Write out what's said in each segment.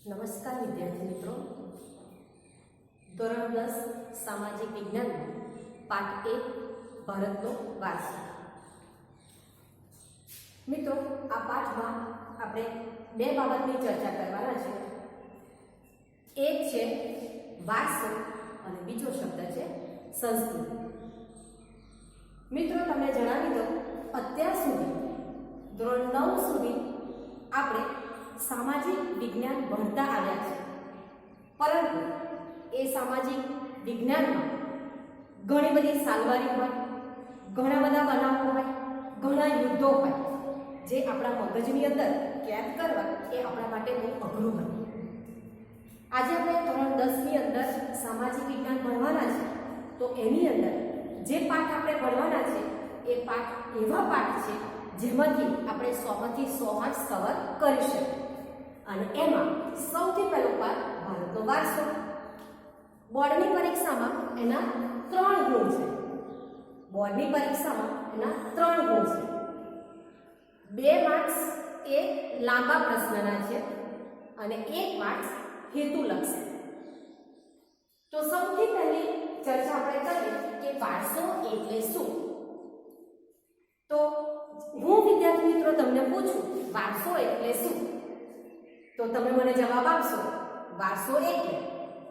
નમસ્કાર વિદ્યાર્થી મિત્રો, ધોરણ 10 સામાજિક વિજ્ઞાન પાઠ 1 ભારતનો વારસો. મિત્રો, આ પાઠમાં આપણે બે બાબતની ચર્ચા કરવાના છે. એક છે વારસો અને બીજો શબ્દ છે સંસ્કૃતિ. મિત્રો, તમને જણાવી દઉં, અત્યાર સુધી ધોરણ 9 સુધી આપણે સામાજિક વિજ્ઞાન ભણતા આવ્યા છે, પરંતુ એ સામાજિક વિજ્ઞાનમાં ઘણી બધી સાલવારી હોય, ઘણા બધા બનાવો હોય, ઘણા યુદ્ધો હોય, જે આપણા મગજની અંદર કેદ કરવા એ આપણા માટે બહુ અઘરું હોય. આજે આપણે ધોરણ 10ની અંદર સામાજિક વિજ્ઞાન ભણવાના છે, તો એની અંદર જે પાઠ આપણે ભણવાના છે એ પાઠ એવા પાઠ છે જેમાંથી આપણે 100માંથી 100 માર્ક્સ કવર કરી શકીએ. અને એમાં સૌથી પહેલો પાઠ ભારતનો વારસો. બોર્ડની પરીક્ષામાં એના 3 ગુણ છે. બોર્ડની પરીક્ષામાં એના 3 ગુણ છે. 2 માર્ક્સ એ લાંબા પ્રશ્નના છે અને 1 માર્ક્સ હેતુલક્ષી. તો સૌથી પહેલી ચર્ચા આપણે કરીએ કે વારસો એટલે શું. તો હું વિદ્યાર્થી મિત્રો તમને પૂછું, વારસો એટલે શું? તો તમે મને જવાબ આપશો, વારસો એટલે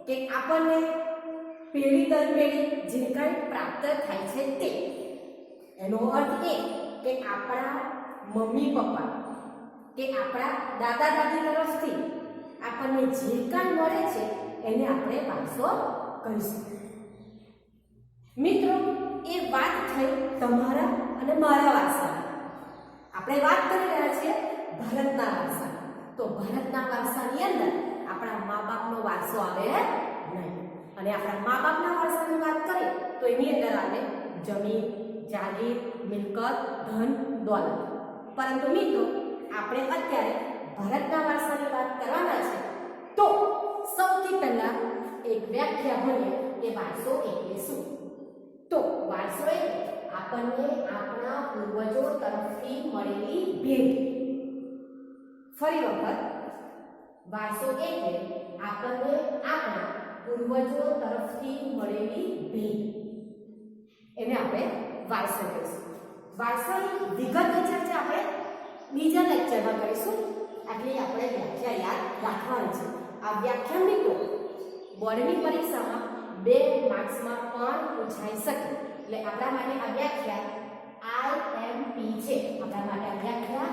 કે આપણને પેઢી દર પેઢી જે કંઈ પ્રાપ્ત થાય છે તે. એનો અર્થ એ કે આપણા મમ્મી પપ્પા કે આપણા દાદા દાદી તરફથી આપણને જે કંઈ મળે છે એને આપણે વારસો કહીશું. મિત્રો, એ વાત થઈ તમારા અને મારા વારસાની. આપણે વાત કરી રહ્યા છીએ ભારતના વારસા. તો ભારતના વારસાની અંદર આપણા મા બાપનો વારસો આવે નહીં. અને આપણા મા બાપના વારસાની વાત કરીએ તો એની અંદર આવે જમીન, જાગીર, મિલકત, ધન, દોલત. પરંતુ મિત્રો, આપણે અત્યારે ભારતના વારસાની વાત કરવાના છે, તો સૌથી પહેલા એક વ્યાખ્યા ભણીએ કે વારસો એટલે શું. તો વારસો એટલે આપણને આપણા પૂર્વજો તરફથી મળેલી ભેટ. ફરી વખત, વારસો એટલે આપણને આપણા પૂર્વજો તરફથી મળેલી ભેટ. એને આપણે વારસો કહીશું. વારસાની વિગતની ચર્ચા આપણે બીજા લેક્ચરમાં કરીશું. આટલી આપણે વ્યાખ્યા યાદ રાખવાની છે. આ વ્યાખ્યા મિત્રો બોર્ડની પરીક્ષામાં 2 માર્ક્સમાં પણ પૂછાઈ શકે. એટલે આપણા માટે આ વ્યાખ્યા IMP છે. આપણા માટે આ વ્યાખ્યા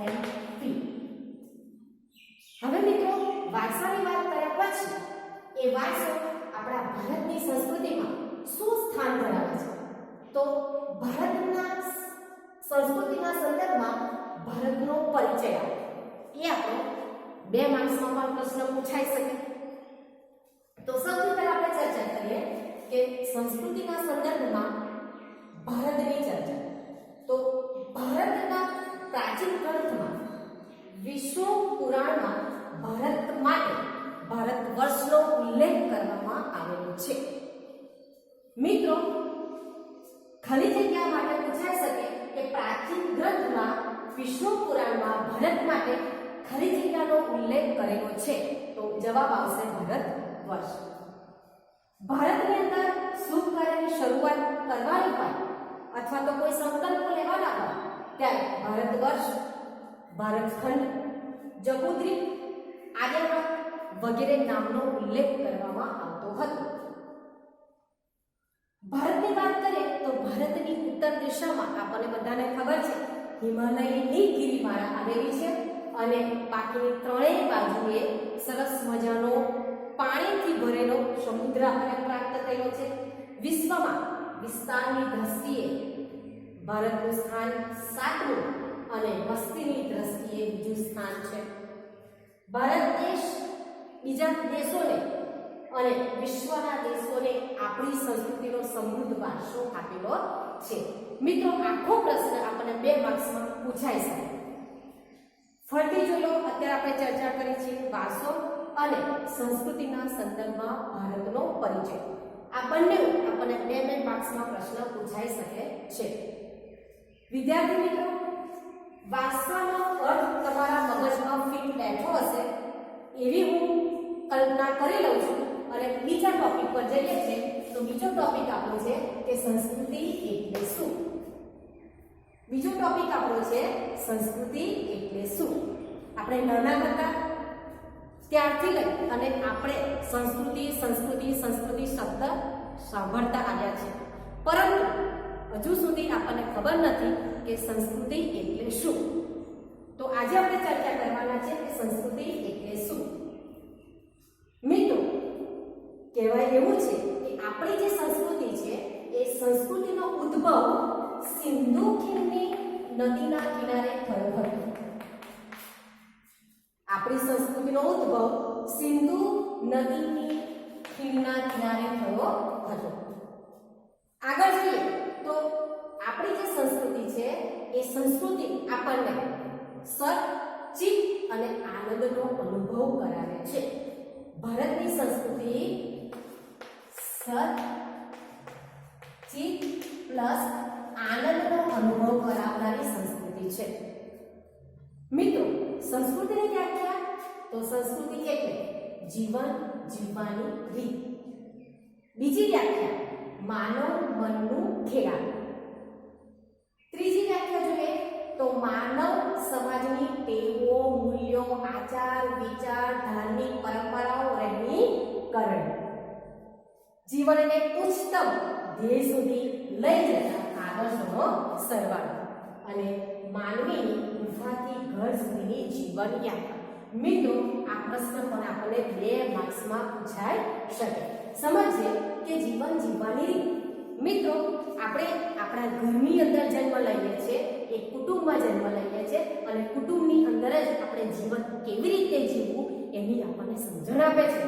IMP. હવે મિત્રો, વારસાની વાત કર્યા પછી એ વારસો આપણા ભારતની સંસ્કૃતિમાં શું સ્થાન ધરાવે છે. તો ભારતના સંસ્કૃતિના સંદર્ભમાં ભારતનો પરિચય આપે. એ આપણે 2 માર્ક્સમાં પણ પ્રશ્ન પૂછાઈ શકે. તો સૌથી પહેલા આપણે ચર્ચા કરીએ કે સંસ્કૃતિના સંદર્ભમાં ભારતની ચર્ચા. તો ભારતના પ્રાચીન ગ્રંથમાં વિષ્ણુ પુરાણમાં ભારત માટે ભારત વર્ષનો ઉલ્લેખ કરવામાં આવેલો છે. મિત્રો, ખાલી જગ્યા માટે પૂછાઈ શકે કે પ્રાચીન ગ્રંથમાં વિષ્ણુ પુરાણમાં ભારત માટે ખાલી જગ્યાનો ઉલ્લેખ કરેલો છે. તો જવાબ આવશે ભારત વર્ષ. ભારતની અંદર શુભ કાર્યની શરૂઆત કરવાની હોય અથવા તો કોઈ સંકલ્પો લેવાના હોય ત્યારે ભારત વર્ષ, ભારતખંડ, જબુદ્રીક, આર્યવ્રત વગેરે નામનો ઉલ્લેખ કરવામાં આવતો હતો. ભારતની વાત કરીએ તો ભારતની ઉત્તર દિશામાં આપણને બધાને ખબર છે હિમાલયની ગિરિમાળા આવેલી છે અને બાકીની ત્રણેય બાજુએ સરસ મજાનો પાણીથી ભરેલો સમુદ્ર આપણને પ્રાપ્ત થયો છે. વિશ્વમાં વિસ્તારની દ્રષ્ટિએ ભારતનું સ્થાન 7મું અને વસ્તીની દ્રષ્ટિએ બીજું સ્થાન છે. ભારત દેશ બીજા દેશોને અને વિશ્વના દેશોને આપણી સંસ્કૃતિનો સમૃદ્ધ વારસો આપેલો છે. મિત્રો, આખો પ્રશ્ન આપણને 2 માર્ક્સમાં પૂછાઈ શકે. ફરીથી જોઈ લો, અત્યારે આપણે ચર્ચા કરી છે વારસો અને સંસ્કૃતિના સંદર્ભમાં ભારતનો પરિચય. આ બંને આપણને 2 માર્ક્સમાં પ્રશ્ન પૂછાઈ શકે છે. વિદ્યાર્થી મિત્રો, વારસાનો અર્થ તમારા મગજમાં ફિટ બેઠો હશે એવી હું કલ્પના કરી લઉં છું અને બીજા ટોપિક પર જઈએ છીએ. તો બીજો ટોપિક આપણો છે કે સંસ્કૃતિ એટલે શું. બીજો ટોપિક આપણો છે સંસ્કૃતિ એટલે શું. આપણે નાના હતા ત્યારથી લઈ અને આપણે સંસ્કૃતિ સંસ્કૃતિ સંસ્કૃતિ શબ્દ સાંભળતા આવ્યા છે, પરંતુ હજુ સુધી આપણને ખબર નથી કે સંસ્કૃતિ એટલે શું. તો આજે આપણે ચર્ચા કરવાના છે કે સંસ્કૃતિ એટલે શું. મિત્રો, કહેવાય એવું છે કે આપણી જે સંસ્કૃતિ છે એ સંસ્કૃતિનો ઉદ્ભવ સિંધુ ખીણની નદીના કિનારે થયો હતો. આપણી સંસ્કૃતિનો ઉદ્ભવ સિંધુ નદીની ખીણના કિનારે થયો હતો. આગળ જોઈએ તો આપણી જે સંસ્કૃતિ છે એ સંસ્કૃતિ આપણને સત, ચિત્ત અને આનંદનો અનુભવ કરાવે છે. ભારતની સંસ્કૃતિ સત, ચિત્ત પ્લસ આનંદનો અનુભવ કરાવનારી સંસ્કૃતિ છે. મિત્રો, સંસ્કૃતિની વ્યાખ્યા તો સંસ્કૃતિ એટલે જીવન જીવવાની રીત. બીજી વ્યાખ્યા માનવ મનનું ખેડાણ. ત્રીજી વ્યાખ્યા જોઈએ તો માનવ સમાજની ટેવો, મૂલ્યો, આચાર વિચાર, ધાર્મિક પરંપરાઓ, રહેણીકરણ, જીવનને ઉચ્ચતમ ધ્યેય સુધી લઈ જતા આદર્શોનો સરવાળો અને માનવીની ગુફાથી ઘર સુધીની જીવન યાત્રા. મિત્રો, આ પ્રશ્ન પણ આપણને 2 માર્ક્સમાં પૂછાઈ શકે. સમજીએ કે જીવન જીવવાની રીત. મિત્રો, આપણે આપણા ઘરની અંદર જન્મ લઈએ છીએ, એક કુટુંબમાં જન્મ લઈએ છીએ અને કુટુંબની અંદર જ આપણે જીવન કેવી રીતે જીવવું એની આપણને સમજણ આપે છે.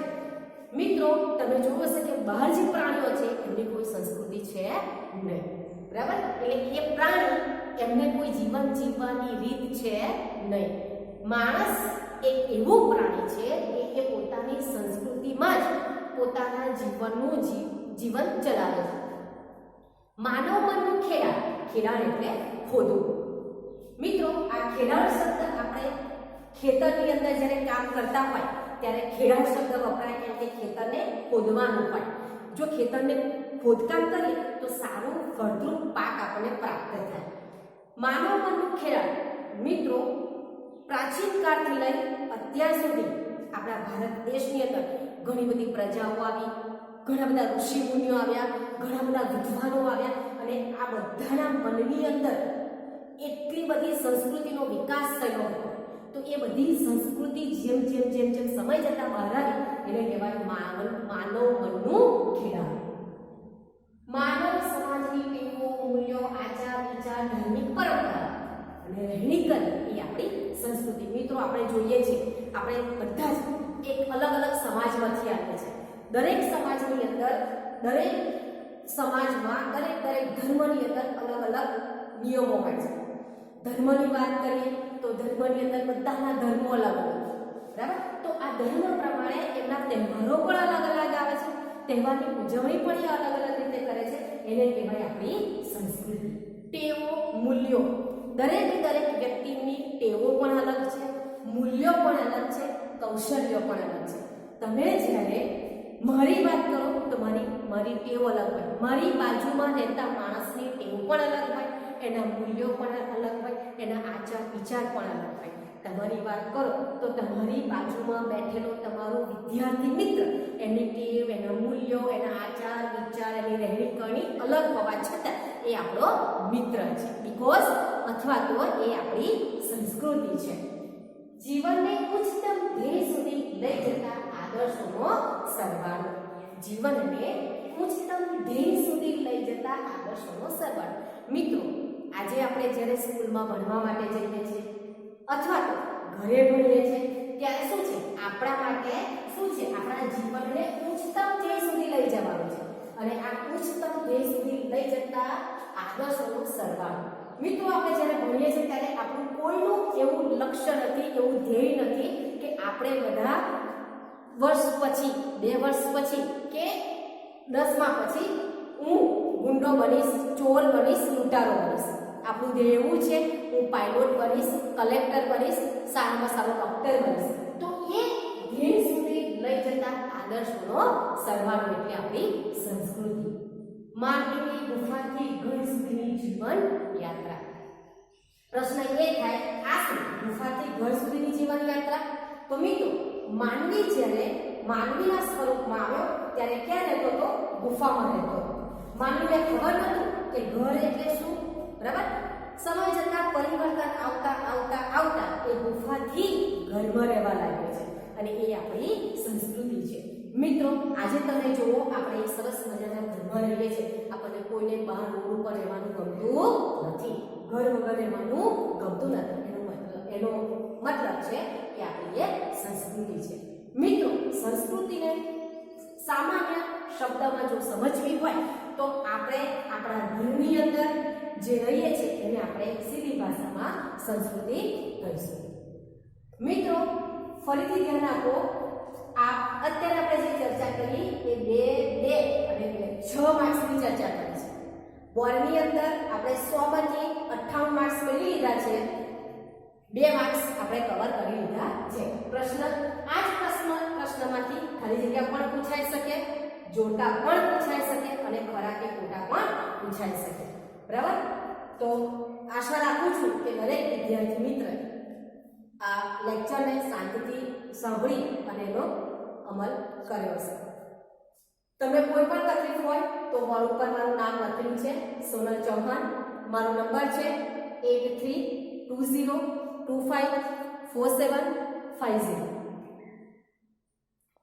મિત્રો, તમે જોયું હશે કે બહાર જે પ્રાણીઓ છે એમની કોઈ સંસ્કૃતિ છે નહીં, બરાબર? એટલે એ પ્રાણી એમને કોઈ જીવન જીવવાની રીત છે નહીં. માણસ એક એવું પ્રાણી છે કે એ પોતાની સંસ્કૃતિમાં જ પોતાના જીવનનું જીવન ચલાવે છે. માનવ મનનું ખેડાણ. ખેડાણ એટલે ખોદવું. મિત્રો, આ ખેડાણ શબ્દ આપણે ખેતરની અંદર જ્યારે કામ કરતા હોય ત્યારે ખેડાણ શબ્દ વપરાય, કેમ કે ખેતરને ખોદવાનું હોય. જો ખેતરને ખોદકામ કરીએ તો સારું ફળદ્રુપ પાક આપણને પ્રાપ્ત થાય. માનવ મનનું ખેડાણ. મિત્રો, પ્રાચીન કાળથી લઈ અત્યાર સુધી આપણા ભારત દેશની અંદર ઘણી બધી પ્રજાઓ આવી, ઘણા બધા ઋષિ મુનિઓ આવ્યા, ઘણા બધા વિદ્વાનો આવ્યા અને આ બધાના મનની અંદર એટલી બધી સંસ્કૃતિનો વિકાસ થયો હતો. તો એ બધી સંસ્કૃતિ જેમ જેમ જેમ જેમ સમય જતા બહાર આવી એને કહેવાય માનવ મનનું ખેડાણ. માનવ સમાજની ટેવો, મૂલ્યો, આચાર વિચાર, ધાર્મિક પરંપરા અને રહેણીકરણ એ આપણી સંસ્કૃતિ. મિત્રો, આપણે જોઈએ છીએ આપણે બધા જ એક અલગ અલગ સમાજમાંથી આવીએ છીએ. દરેક સમાજની અંદર દરેક સમાજમાં દરેક ધર્મની અંદર અલગ અલગ નિયમો હોય છે. ધર્મની વાત કરીએ તો ધર્મની અંદર બધાના ધર્મો અલગ અલગ, બરાબર? તો આ ધર્મ પ્રમાણે એમના તહેવારો પણ અલગ અલગ આવે છે. તહેવારની ઉજવણી પણ એ અલગ અલગ રીતે કરે છે. એને કહેવાય આપણી સંસ્કૃતિ. ટેવો, મૂલ્યો. દરેક વ્યક્તિની ટેવો પણ અલગ છે, મૂલ્યો પણ અલગ છે, કૌશલ્યો પણ અલગ છે. તમે જ્યારે મારી વાત કરો તો મારી ટેવ અલગ હોય, મારી બાજુમાં રહેતા માણસની ટેવ પણ અલગ હોય, એના મૂલ્યો પણ અલગ હોય, એના આચાર વિચાર પણ અલગ હોય. તમારી વાત કરો તો તમારી બાજુમાં બેઠેલો તમારો વિદ્યાર્થી મિત્ર, એની ટેવ, એના મૂલ્યો, એના આચાર વિચાર, એની રહેણીકરણી અલગ હોવા છતાં એ આપણો મિત્ર છે, બીકોઝ અથવા તો એ આપણી સંસ્કૃતિ છે. જીવનને ઉચ્ચતમ ધ્યેય સુધી લઈ જતા આદર્શોનો સરવાળો. જીવનને ઉચ્ચતમ ધ્યેય સુધી લઈ જતા આદર્શોનો સરવાળો. મિત્રો, આજે આપણે જ્યારે સ્કૂલમાં ભણવા માટે જઈએ છીએ અથવા તો ઘરે ભણીએ છીએ ત્યારે શું છે, આપણા માટે શું છે, આપણા જીવનને ઉચ્ચતમ ધ્યેય સુધી લઈ જવાનું છે અને આ ઉચ્ચતમ ધ્યેય સુધી લઈ જતા આદર્શોનો સરવાળો. મિત્રો, આપણે જ્યારે ભણીએ છીએ ત્યારે આપણું કોઈનું એવું લક્ષ્ય નથી, એવું ધ્યેય નથી કે આપણે બધા વર્ષ પછી, 2 વર્ષ પછી કે 10મા પછી હું ગુંડો બનીશ, ચોર બનીશ, લૂંટારો બનીશ. આપણું ધ્યેય એવું છે હું પાયલોટ બનીશ, કલેક્ટર બનીશ, સારામાં સારો ડોક્ટર બનીશ. તો એ ધ્યેય જતા આદર્શોનો સરવાળો એટલે આપણી સંસ્કૃતિ. માનવીની ગુફાથી ઘર સુધીની જીવન યાત્રા. પ્રશ્ન એ થાય, આ શું ગુફાથી ઘર સુધીની જીવન યાત્રા? તો મિત્રો, માનવી જ્યારે માનવીના સ્વરૂપમાં આવ્યો ત્યારે ક્યાં રહેતો હતો? ગુફામાં રહેતો હતો. માનવીને ખબર નહોતું કે ઘર એટલે શું, બરાબર? સમય જતાં પરિવર્તન આવતા આવતા આવતા એ ગુફાથી ઘરમાં રહેવા લાગ્યો છે અને એ આપણી સંસ્કૃતિ છે. મિત્રો, આજે તમે જુઓ, આપણે એક સરસ મજાના ઘરમાં રહીએ છીએ. આપણને કોઈને બહાર રોડ ઉપર રહેવાનું ગમતું નથી, ઘર વગર રહેવાનું ગમતું નથી. એનો મતલબ છે કે આપણી એક સંસ્કૃતિ છે. મિત્રો, સંસ્કૃતિને સામાન્ય શબ્દમાં જો સમજવી હોય તો આપણે આપણા ઘરની અંદર જે રહીએ છીએ એને આપણે સીધી ભાષામાં સંસ્કૃતિ કહીશું. મિત્રો, ફરીથી ધ્યાન આપો, અત્યારે આપણે જે ચર્ચા કરી એ 2 અને 6 માર્ક્સની ચર્ચા કરી છે. બોર્ડની અંદર આપણે 100 માંથી 58 માર્ક્સ મેળવી લીધા છે. 2 માર્ક્સ આપણે કવર કરી લીધા છે. આ જ પ્રશ્નમાંથી ખાલી જગ્યા પણ પૂછાઈ શકે, જોટા પણ પૂછાઈ શકે અને ખરા કે ખોટા પણ પૂછાઈ શકે, બરાબર? તો આશા રાખું છું કે દરેક વિદ્યાર્થી મિત્ર આ લેક્ચરને શાંતિથી સાંભળી અને એનો અમલ કર્યો હશે. તમને કોઈ પણ તકલીફ હોય તો બોર્ડ ઉપર મારું નામ લખેલું છે, સોનલ ચૌહાણ. મારો નંબર છે 8320254750.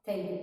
Thank you.